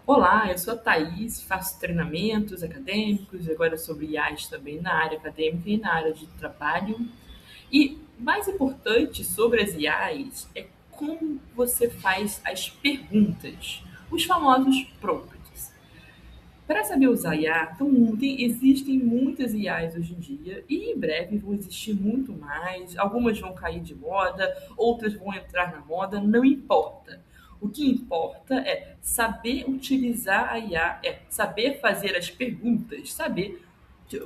Olá, eu sou a Thaís, faço treinamentos acadêmicos, agora sobre IAs também na área acadêmica e na área de trabalho. E mais importante sobre as IAs é como você faz as perguntas, os famosos prompts. Para saber usar IA, existem muitas IAs hoje em dia e em breve vão existir muito mais. Algumas vão cair de moda, outras vão entrar na moda, não importa. O que importa é saber utilizar a IA, é saber fazer as perguntas, saber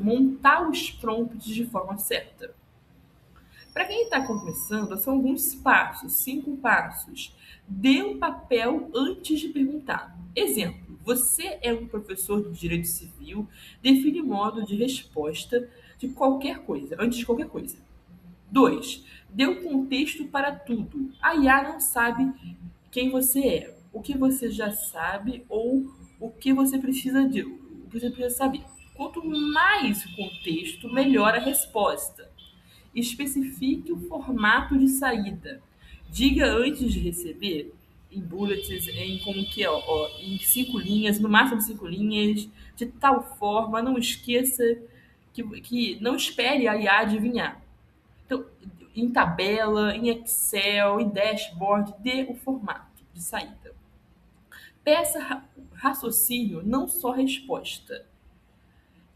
montar os prompts de forma certa. Para quem está começando, são alguns passos, 5 passos. Dê um papel antes de perguntar. Exemplo: você é um professor de direito civil, define modo de resposta de qualquer coisa, antes de qualquer coisa. 2. Dê um contexto para tudo. A IA não sabe quem você é, o que você já sabe ou o que você precisa de, o que você precisa saber. Quanto mais o contexto, melhor a resposta. Especifique o formato de saída. Diga antes de receber, em bullets, em como que é, em 5 linhas, no máximo 5 linhas, de tal forma, não esqueça que não espere a IA adivinhar. Então, em tabela, em Excel, em dashboard, dê o formato de saída. Peça raciocínio, não só resposta.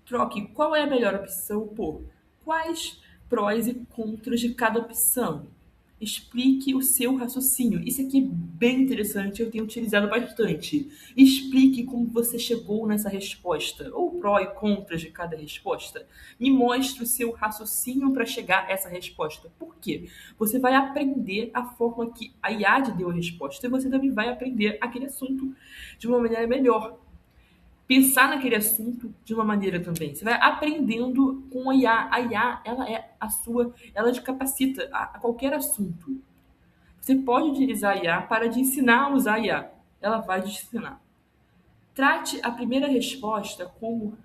Troque qual é a melhor opção por quais prós e contras de cada opção. Explique o seu raciocínio. Isso aqui é bem interessante, eu tenho utilizado bastante. Explique como você chegou nessa resposta, ou pró e contras de cada resposta. Me mostre o seu raciocínio para chegar a essa resposta. Por quê? Você vai aprender a forma que a IAD deu a resposta e você também vai aprender aquele assunto de uma maneira melhor, pensar naquele assunto de uma maneira também. Você vai aprendendo com a IA. A IA, ela é a sua, ela te capacita a qualquer assunto. Você pode utilizar a IA para te ensinar a usar a IA. Ela vai te ensinar. Trate a primeira resposta como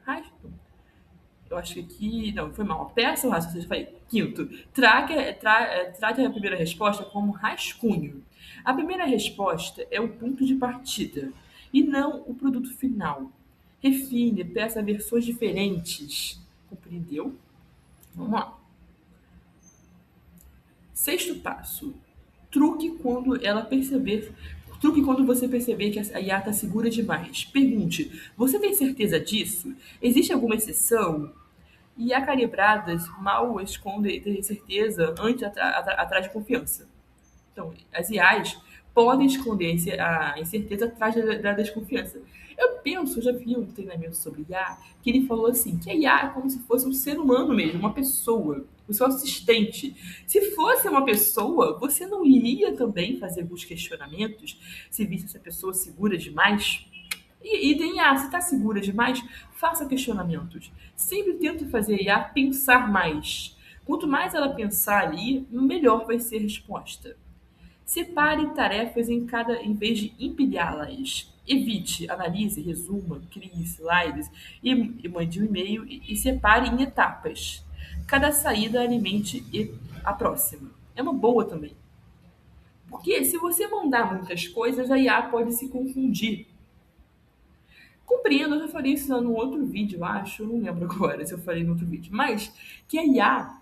eu acho que aqui. Não, foi mal. Peça o raciocínio. Falei. Quinto, trate a primeira resposta como rascunho. A primeira resposta é o ponto de partida e não o produto final. Refine, peça versões diferentes. Compreendeu? Vamos lá. Sexto passo. Truque quando ela perceber. Truque quando você perceber que a IA está segura demais. Pergunte: você tem certeza disso? Existe alguma exceção? E a calibradas mal esconde incerteza antes atrás de confiança. Então, as IAs podem esconder a incerteza atrás da desconfiança. Eu penso, eu já vi um treinamento sobre IA, que ele falou assim, que a IA é como se fosse um ser humano mesmo, uma pessoa, o seu assistente. Se fosse uma pessoa, você não iria também fazer alguns questionamentos se visse essa pessoa segura demais? E DNA, se está segura demais, faça questionamentos. Sempre tente fazer a IA pensar mais. Quanto mais ela pensar ali, melhor vai ser a resposta. Separe tarefas em vez de empilhá-las. Evite, analise, resuma, crie slides e mande um e-mail e separe em etapas. Cada saída alimente a próxima. É uma boa também. Porque se você mandar muitas coisas, a IA pode se confundir. Compreendo, eu já falei isso no outro vídeo, eu acho, eu não lembro agora se eu falei no outro vídeo, mas que a IA,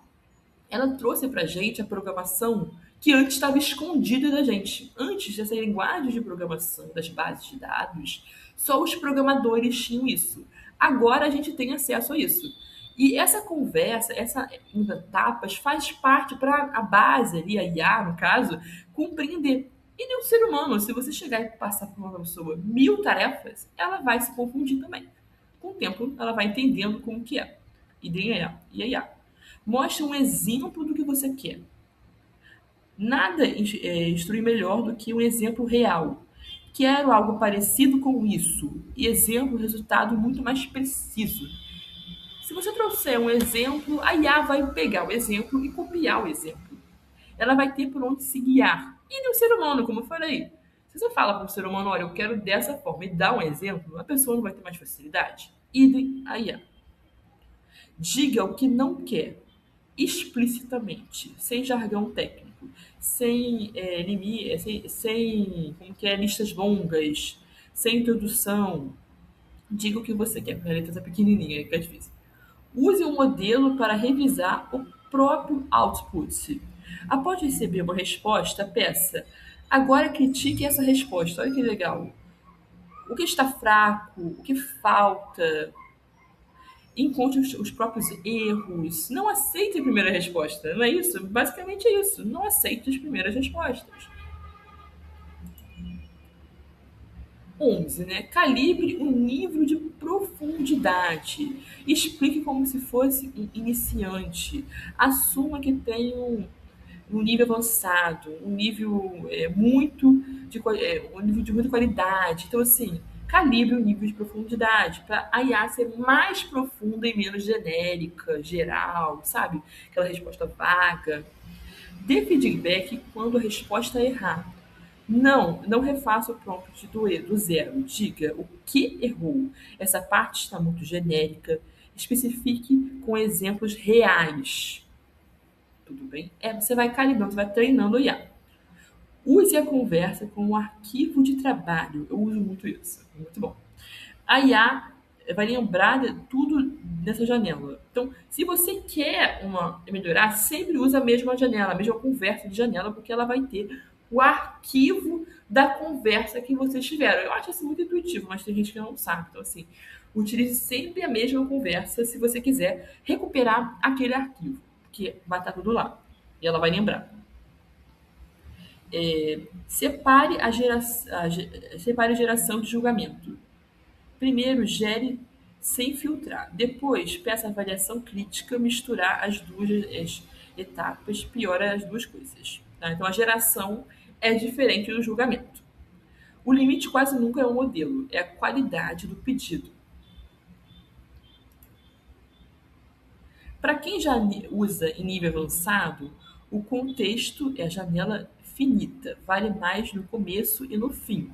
ela trouxe pra gente a programação que antes estava escondida da gente. Antes dessa linguagem de programação das bases de dados, só os programadores tinham isso. Agora a gente tem acesso a isso. E essa conversa, essa etapas, faz parte para a base ali, a IA, no caso, compreender. E nem um ser humano, se você chegar e passar para uma pessoa 1000 tarefas, ela vai se confundir também. Com o tempo, ela vai entendendo como que é. E nem e a IA. Mostre um exemplo do que você quer. Nada instrui melhor do que um exemplo real. Quero algo parecido com isso. E exemplo, resultado muito mais preciso. Se você trouxer um exemplo, a IA vai pegar o exemplo e copiar o exemplo. Ela vai ter por onde se guiar. E nem o ser humano, como eu falei. Se você fala para o ser humano, olha, eu quero dessa forma e dá um exemplo, a pessoa não vai ter mais facilidade. Idem a IA. Diga o que não quer explicitamente, sem jargão técnico, sem, como que é, listas longas, Sem introdução, diga o que você quer, porque a letra está pequenininha, que é difícil. Use um modelo para revisar o próprio output. Após receber uma resposta, peça: agora critique essa resposta. Olha que legal. O que está fraco? O que falta? Encontre os próprios erros. Não aceite a primeira resposta, não é isso? Basicamente é isso. Não aceite as primeiras respostas. 11, né? Calibre o nível de profundidade. Explique como se fosse um iniciante. Assuma que tem um nível avançado, um nível um nível de muita qualidade. Então, assim, calibre o nível de profundidade para a IA ser mais profunda e menos genérica, geral, sabe? Aquela resposta vaga. Dê feedback quando a resposta errar. Não refaça o prompt do zero. Diga o que errou. Essa parte está muito genérica. Especifique com exemplos reais. Tudo bem? Você vai calibrando, você vai treinando o IA. Use a conversa como um arquivo de trabalho. Eu uso muito isso. Muito bom. A IA vai lembrar de tudo nessa janela. Então, se você quer melhorar, sempre usa a mesma janela, a mesma conversa de janela, porque ela vai ter o arquivo da conversa que vocês tiveram. Eu acho isso muito intuitivo, mas tem gente que não sabe. Então, assim, utilize sempre a mesma conversa se você quiser recuperar aquele arquivo, porque vai estar tudo lá. E ela vai lembrar. Separe a geração de julgamento. Primeiro, gere sem filtrar. Depois, peça avaliação crítica, misturar as etapas, piora as duas coisas. Tá? Então, a geração é diferente do julgamento. O limite quase nunca é o modelo, é a qualidade do pedido. Para quem já usa em nível avançado, o contexto é a janela finita, vale mais no começo e no fim.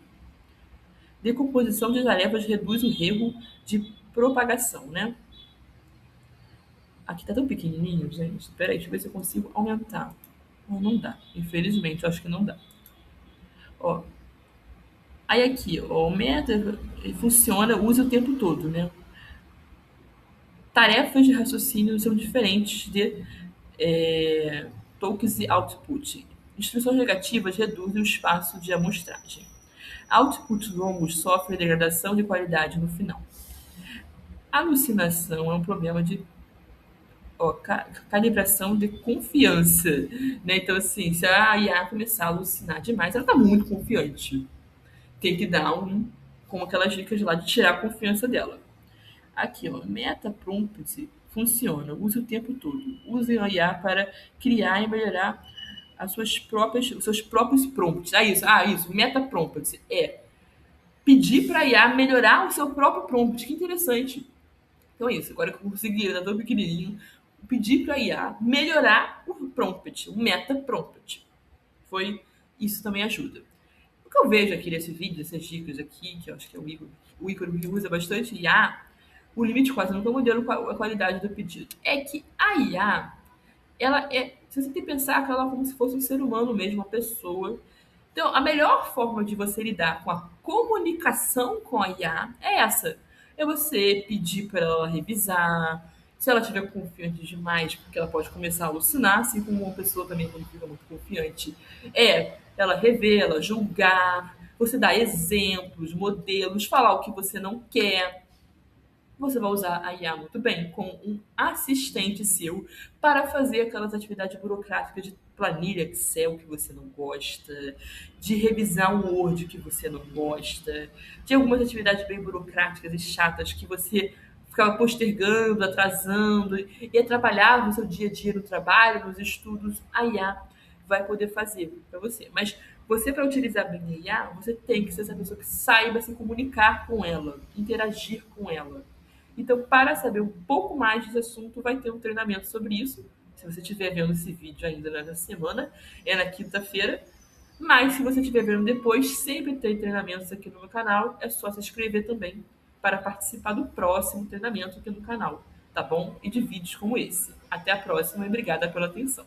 Decomposição de tarefas reduz o erro de propagação, né? Aqui tá tão pequenininho, gente. Peraí, deixa eu ver se eu consigo aumentar. Não dá. Infelizmente, eu acho que não dá. Ó. Aí aqui, ó, o meta funciona, usa o tempo todo, né? Tarefas de raciocínio são diferentes de tokens e output. Instruções negativas reduzem o espaço de amostragem. Outputs longos sofrem degradação de qualidade no final. Alucinação é um problema de calibração de confiança, né? Então, assim, se a IA começar a alucinar demais, ela tá muito confiante. Tem que dar como aquelas dicas lá de tirar a confiança dela. Aqui, ó, meta prompt funciona, use o tempo todo. Use a IA para criar e melhorar os seus próprios prompts. Isso, meta prompt é pedir para a IA melhorar o seu próprio prompt. Que interessante. Então é isso, agora que eu consegui, tá tão pequenininho, pedir para a IA melhorar o prompt, o meta prompt. Isso também ajuda. O que eu vejo aqui nesse vídeo, essas dicas aqui, que eu acho que é o Ícaro que usa bastante IA, o limite quase nunca modelo a qualidade do pedido. É que a IA, se você tem que pensar que ela é como se fosse um ser humano mesmo, uma pessoa. Então, a melhor forma de você lidar com a comunicação com a IA é essa. É você pedir para ela revisar. Se ela estiver confiante demais, porque ela pode começar a alucinar, assim como uma pessoa também quando fica muito confiante. Ela rever, ela julgar, você dar exemplos, modelos, falar o que você não quer. Você vai usar a IA muito bem com um assistente seu para fazer aquelas atividades burocráticas de planilha Excel que você não gosta, de revisar um Word que você não gosta, de algumas atividades bem burocráticas e chatas que você ficava postergando, atrasando e atrapalhava o seu dia a dia no trabalho, nos estudos. A IA vai poder fazer para você. Mas você, para utilizar bem a IA, você tem que ser essa pessoa que saiba se comunicar com ela, interagir com ela. Então, para saber um pouco mais desse assunto, vai ter um treinamento sobre isso. Se você estiver vendo esse vídeo ainda nessa semana, é na quinta-feira. Mas se você estiver vendo depois, sempre tem treinamentos aqui no meu canal. É só se inscrever também para participar do próximo treinamento aqui no canal, tá bom? E de vídeos como esse. Até a próxima e obrigada pela atenção.